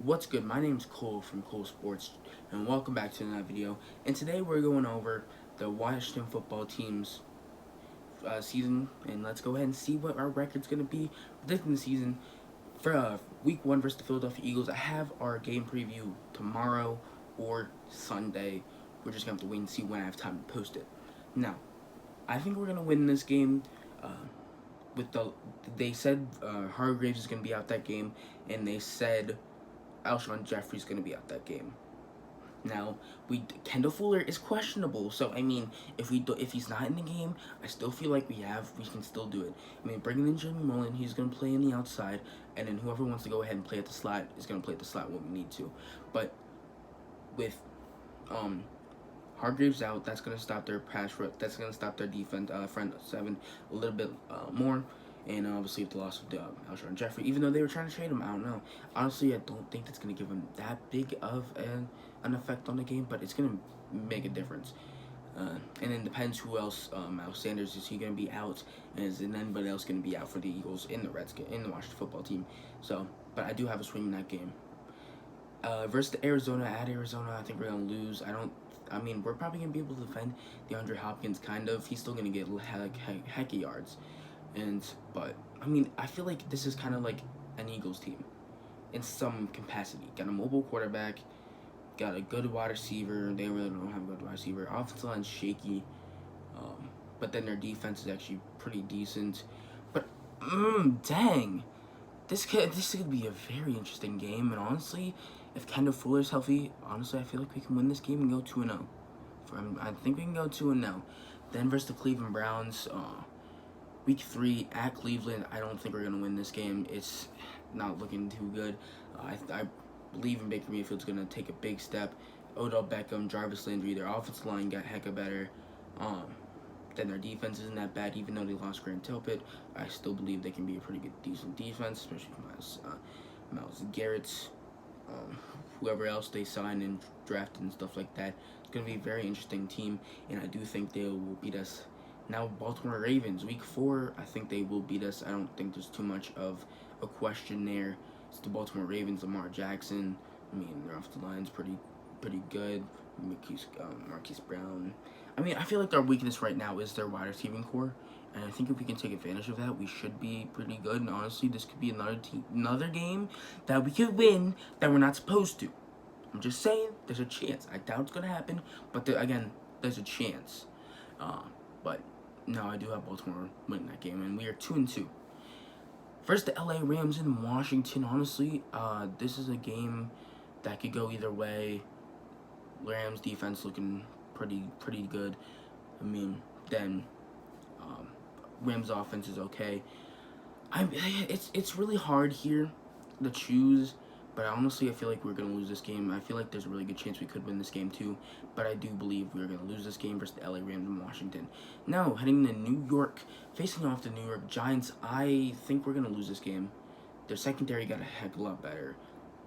What's good? My name's Cole from Cole Sports, and welcome back to another video. And today we're going over the Washington football team's season, and let's go ahead and see what our record's going to be predicting the season for Week 1 versus the Philadelphia Eagles. I have our game preview tomorrow or Sunday. We're just going to have to wait and see when I have time to post it. Now, I think we're going to win this game. They said Hargraves is going to be out that game, and they said Alshon Jeffrey's going to be out that game. Now, Kendall Fuller is questionable, so I mean, if he's not in the game, I still feel like we can still do it. I mean, bringing in Jimmy Mullen, he's going to play on the outside, and then whoever wants to go ahead and play at the slot is going to play at the slot when we need to. But with Hargraves out, that's going to stop their pass rush. That's going to stop their defense front seven a little bit more. And obviously, with the loss of Alshon Jeffrey, even though they were trying to trade him, I don't know. Honestly, I don't think that's going to give him that big of an effect on the game, but it's going to make a difference. And then depends who else. Miles Sanders, is he going to be out? And is anybody else going to be out for the Eagles in the Washington football team? So, but I do have a swing in that game. Versus Arizona, at Arizona, I think we're going to lose. I mean, we're probably going to be able to defend DeAndre Hopkins, kind of. He's still going to get heck of yards. But I mean, I feel like this is kind of like an Eagles team in some capacity. Got a mobile quarterback, got a good wide receiver. They really don't have a good wide receiver. Offensive line's shaky, but then their defense is actually pretty decent. But dang, this could be a very interesting game. And honestly, if Kendall Fuller's healthy, honestly, I feel like we can win this game and go 2-0. I think we can go 2-0. Then versus the Cleveland Browns. Week 3 at Cleveland, I don't think we're going to win this game. It's not looking too good. I believe in Baker Mayfield's going to take a big step. Odell Beckham, Jarvis Landry, their offensive line got hecka better. Then their defense isn't that bad, even though they lost Grant Tilpit. I still believe they can be a pretty good, decent defense, especially Myles Garrett, whoever else they sign and draft and stuff like that. It's going to be a very interesting team, and I do think they will beat us. Now, Baltimore Ravens, Week 4, I think they will beat us. I don't think there's too much of a question there. It's the Baltimore Ravens, Lamar Jackson. I mean, their offensive line's pretty good. Marquise Brown. I mean, I feel like our weakness right now is their wide receiving core. And I think if we can take advantage of that, we should be pretty good. And honestly, this could be another game that we could win that we're not supposed to. I'm just saying, there's a chance. I doubt it's going to happen. But again, there's a chance. But no, I do have Baltimore winning that game, and we are 2-2. First, the LA Rams in Washington. Honestly, this is a game that could go either way. Rams defense looking pretty good. I mean, then Rams offense is okay. It's really hard here to choose. But honestly, I feel like we're going to lose this game. I feel like there's a really good chance we could win this game too. But I do believe we're going to lose this game versus the LA Rams in Washington. Now, heading to New York, facing off the New York Giants, I think we're going to lose this game. Their secondary got a heck of a lot better.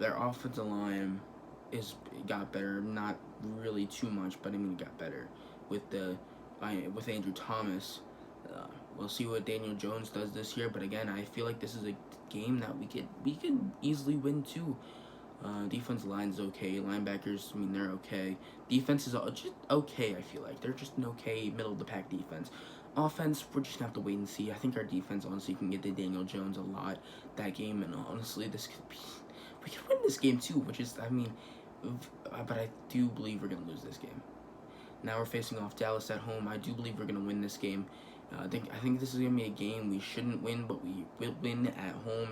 Their offensive line got better. Not really too much, but I mean, it got better with Andrew Thomas. We'll see what Daniel Jones does this year, but again, I feel like this is a game that we could easily win too. Defense line's okay. Linebackers, I mean, they're okay. Defense is just okay, I feel like. They're just an okay middle-of-the-pack defense. Offense, we're just going to have to wait and see. I think our defense, honestly, can get to Daniel Jones a lot that game, and honestly, we could win this game too, which is, I mean, but I do believe we're going to lose this game. Now we're facing off Dallas at home. I do believe we're going to win this game. I think this is going to be a game we shouldn't win, but we will win at home.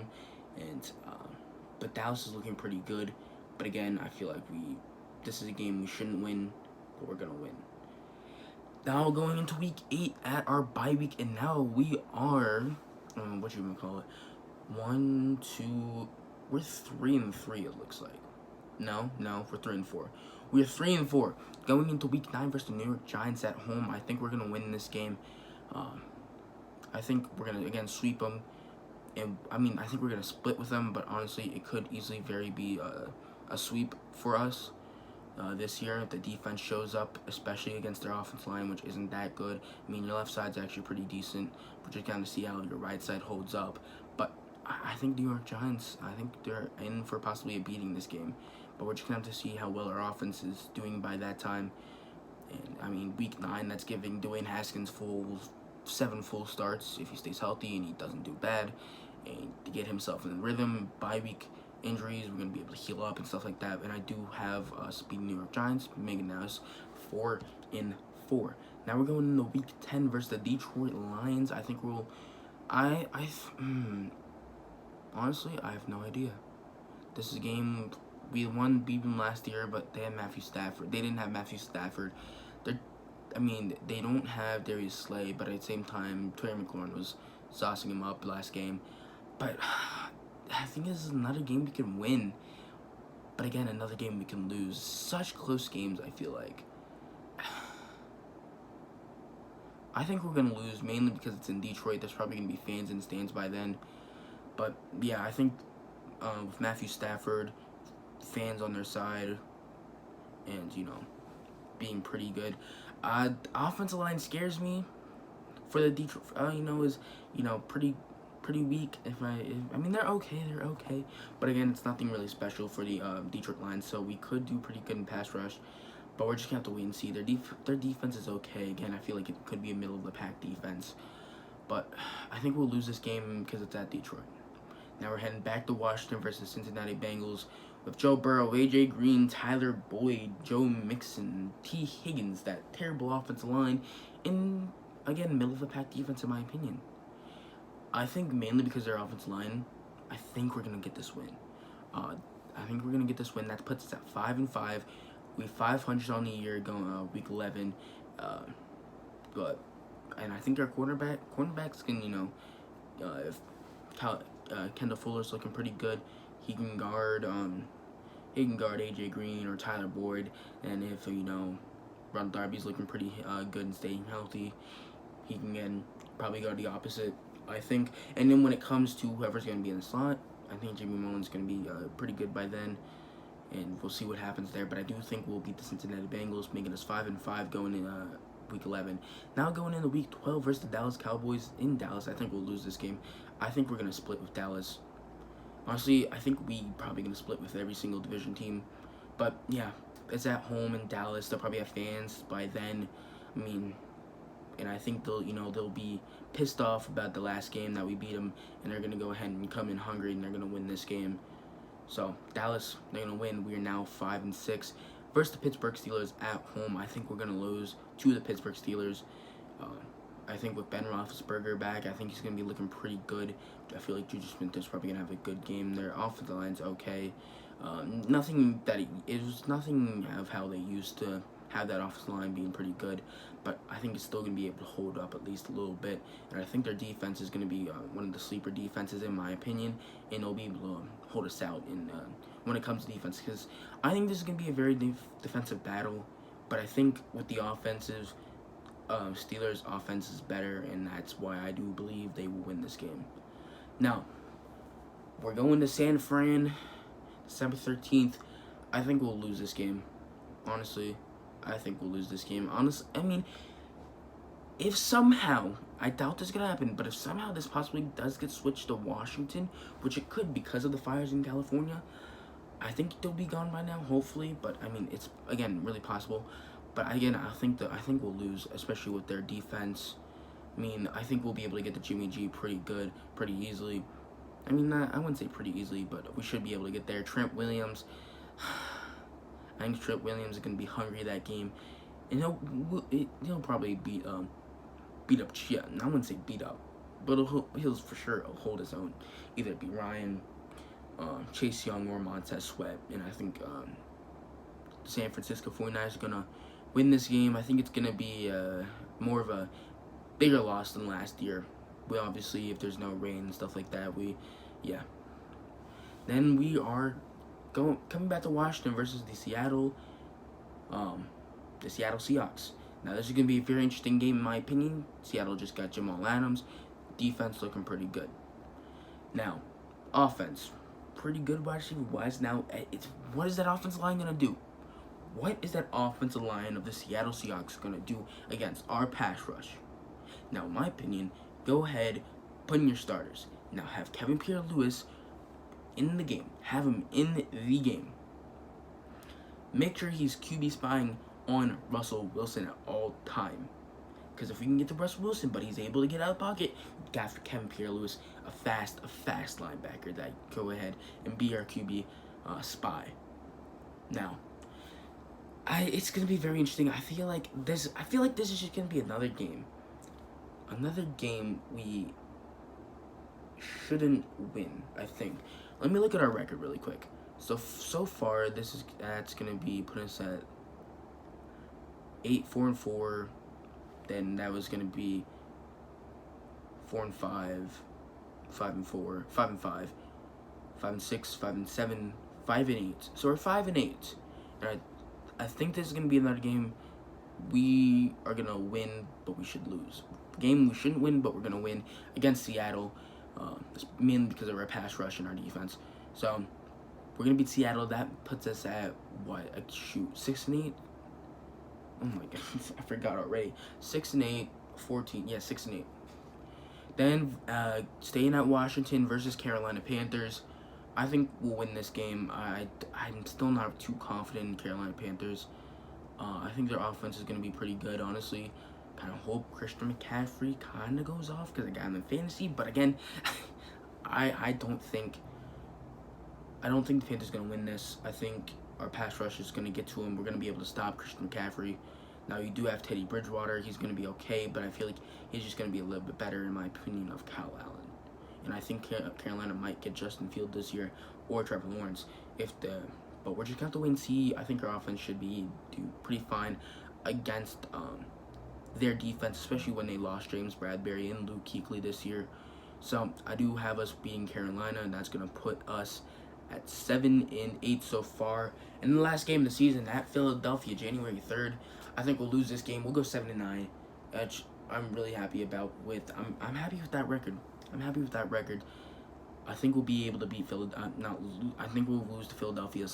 But Dallas is looking pretty good. But again, I feel like this is a game we shouldn't win, but we're going to win. Now going into Week 8 at our bye week, and now we are, what you gonna call it? 1, 2, we're 3-3. It looks like. No, we're 3-4. We're 3-4 going into Week 9 versus the New York Giants at home. I think we're gonna win this game. I think we're gonna again sweep them, and I mean I think we're gonna split with them. But honestly, it could easily be a sweep for us this year if the defense shows up, especially against their offensive line, which isn't that good. I mean, your left side's actually pretty decent. We're just gonna see how your right side holds up. But I think New York Giants, I think they're in for possibly a beating this game. But we're just going to have to see how well our offense is doing by that time. And, I mean, week 9, that's giving Dwayne Haskins 7 full starts if he stays healthy and he doesn't do bad. And to get himself in the rhythm, bye week injuries, we're going to be able to heal up and stuff like that. And I do have us beating New York Giants, making us 4-4. Now we're going into week 10 versus the Detroit Lions. I think honestly, I have no idea. This is a game, we beat them last year, but they had Matthew Stafford. They didn't have Matthew Stafford. They don't have Darius Slay, but at the same time, Terry McLaurin was saucing him up last game. But I think this is another game we can win. But again, another game we can lose. Such close games, I feel like. I think we're going to lose, mainly because it's in Detroit. There's probably going to be fans in the stands by then. But, yeah, I think with Matthew Stafford, fans on their side, and, being pretty good. Offensive line scares me for the Detroit, is, pretty weak. They're okay. But, again, it's nothing really special for the Detroit Lions, so we could do pretty good in pass rush. But we're just going to have to wait and see. Their defense is okay. Again, I feel like it could be a middle-of-the-pack defense. But I think we'll lose this game because it's at Detroit. Now we're heading back to Washington versus Cincinnati Bengals with Joe Burrow, A.J. Green, Tyler Boyd, Joe Mixon, T. Higgins, that terrible offensive line, and, again, middle-of-the-pack defense in my opinion. I think mainly because their offensive line, I think we're going to get this win. That puts us at 5-5. We 500 on the year going week 11, and I think our cornerbacks can if Kendall Fuller's looking pretty good, he can guard AJ Green or Tyler Boyd, and if Ron Darby's looking pretty good and staying healthy, he can probably guard the opposite, I think. And then when it comes to whoever's going to be in the slot, I think Jimmy Mullen's going to be pretty good by then. And we'll see what happens there. But I do think we'll beat the Cincinnati Bengals, making us 5-5 going in week 11. Now going into week 12 versus the Dallas Cowboys in Dallas, I think we'll lose this game. I think we're going to split with Dallas. Honestly, I think we probably going to split with every single division team. But, yeah, it's at home in Dallas. They'll probably have fans by then. And I think they'll be pissed off about the last game that we beat them. And they're going to go ahead and come in hungry, and they're going to win this game. So, Dallas, they're going to win. We are now 5-6. Versus the Pittsburgh Steelers at home, I think we're going to lose to the Pittsburgh Steelers. I think with Ben Roethlisberger back, I think he's going to be looking pretty good. I feel like Juju Smith-Schuster's probably going to have a good game. Their offensive line's okay. Nothing of how they used to have that offensive line being pretty good. But I think it's still going to be able to hold up at least a little bit. And I think their defense is going to be one of the sleeper defenses, in my opinion. And they'll be able to hold us out when it comes to defense. Because I think this is going to be a very defensive battle. But I think with the offensive, Steelers' offense is better. And that's why I do believe they will win this game. Now, we're going to San Fran, December 13th. I think we'll lose this game. Honestly, I think we'll lose this game. If somehow, I doubt this is going to happen, but if somehow this possibly does get switched to Washington, which it could because of the fires in California, I think they'll be gone by now, hopefully. But, it's, again, really possible. But, again, I think we'll lose, especially with their defense. I think we'll be able to get the Jimmy G pretty easily. I wouldn't say pretty easily, but we should be able to get there. Trent Williams, I think Trent Williams is going to be hungry that game. And he'll probably beat up Chia. I wouldn't say beat up, but he'll for sure hold his own. Either be Ryan, Chase Young, or Montez Sweat. And I think San Francisco 49ers are going to win this game. I think it's going to be more of a bigger loss than last year. We obviously, if there's no rain and stuff like that, Then we are coming back to Washington versus the Seattle Seahawks. Now this is going to be a very interesting game in my opinion. Seattle just got Jamal Adams. Defense looking pretty good. Now, offense, pretty good wide receiver wise. Now, what is that offensive line going to do? What is that offensive line of the Seattle Seahawks going to do against our pass rush? Now, in my opinion, go ahead, put in your starters. Now have Kevin Pierre-Louis in the game. Have him in the game. Make sure he's QB spying on Russell Wilson at all time. Because if we can get to Russell Wilson, but he's able to get out of the pocket, got Kevin Pierre-Louis, a fast linebacker that go ahead and be our QB spy. Now, it's gonna be very interesting. I feel like this is just gonna be another game we shouldn't win. I think. Let me look at our record really quick. So far, that's gonna be putting us at 4-4. Then that was gonna be 4-5, 5-4, 5-5, 5-6, 5-7, 5-8. So we're 5-8, and I think this is gonna be another game we are gonna win, but we should lose. Game we shouldn't win, but we're gonna win against Seattle, mainly because of our pass rush and our defense. So we're gonna beat Seattle. That puts us at 6-8. Oh my god, I forgot already. 6-8, 14. Yeah, 6-8. Then staying at Washington versus Carolina Panthers. I think we'll win this game. I'm still not too confident in Carolina Panthers. I think their offense is going to be pretty good, honestly. Kind of hope Christian McCaffrey kind of goes off because I got him in fantasy. But again, I don't think the Panthers are going to win this. I think our pass rush is going to get to him. We're going to be able to stop Christian McCaffrey. Now, you do have Teddy Bridgewater. He's going to be okay, but I feel like he's just going to be a little bit better, in my opinion, of Kyle Allen. And I think Carolina might get Justin Fields this year or Trevor Lawrence. But we're just going to have to wait and see. I think our offense should do pretty fine against their defense, especially when they lost James Bradbury and Luke Kuechly this year. So I do have us beating Carolina, and that's going to put us at 7-8 so far. In the last game of the season at Philadelphia, January 3rd, I think we'll lose this game. We'll go 7-9. I'm really happy about I'm happy with that record. I think we'll be able to beat I think we'll lose to Philadelphia.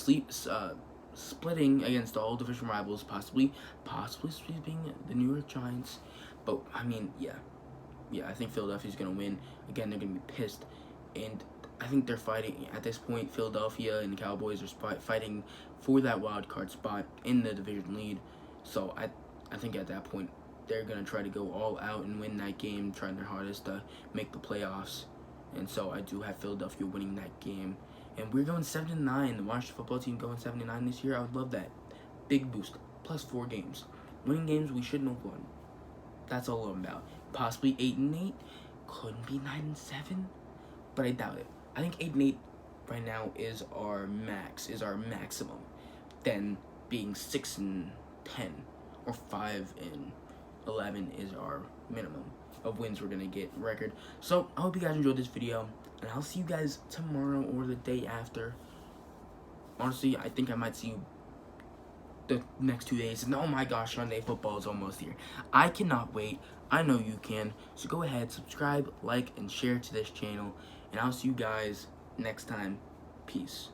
Splitting against all division rivals, possibly sweeping the New York Giants. But I mean, yeah, I think Philadelphia's gonna win. Again, they're gonna be pissed, and I think they're fighting at this point. Philadelphia and the Cowboys are fighting for that wild card spot in the division lead. So I think at that point they're gonna try to go all out and win that game, trying their hardest to make the playoffs. And so I do have Philadelphia winning that game. And we're going 7-9. The Washington football team going 7-9 this year. I would love that. Big boost. Plus 4 games. Winning games we shouldn't have won. That's all I'm about. Possibly 8-8. Couldn't be 9-7. But I doubt it. I think 8-8 right now is our maximum. Then being 6-10 or 5-11 is our minimum of wins we're gonna get record. So I hope you guys enjoyed this video, and I'll see you guys tomorrow or the day after. Honestly, I think I might see you the next 2 days. And oh my gosh, Sunday football is almost here. I cannot wait. I know you can. So go ahead, subscribe, like, and share to this channel, and I'll see you guys next time. Peace.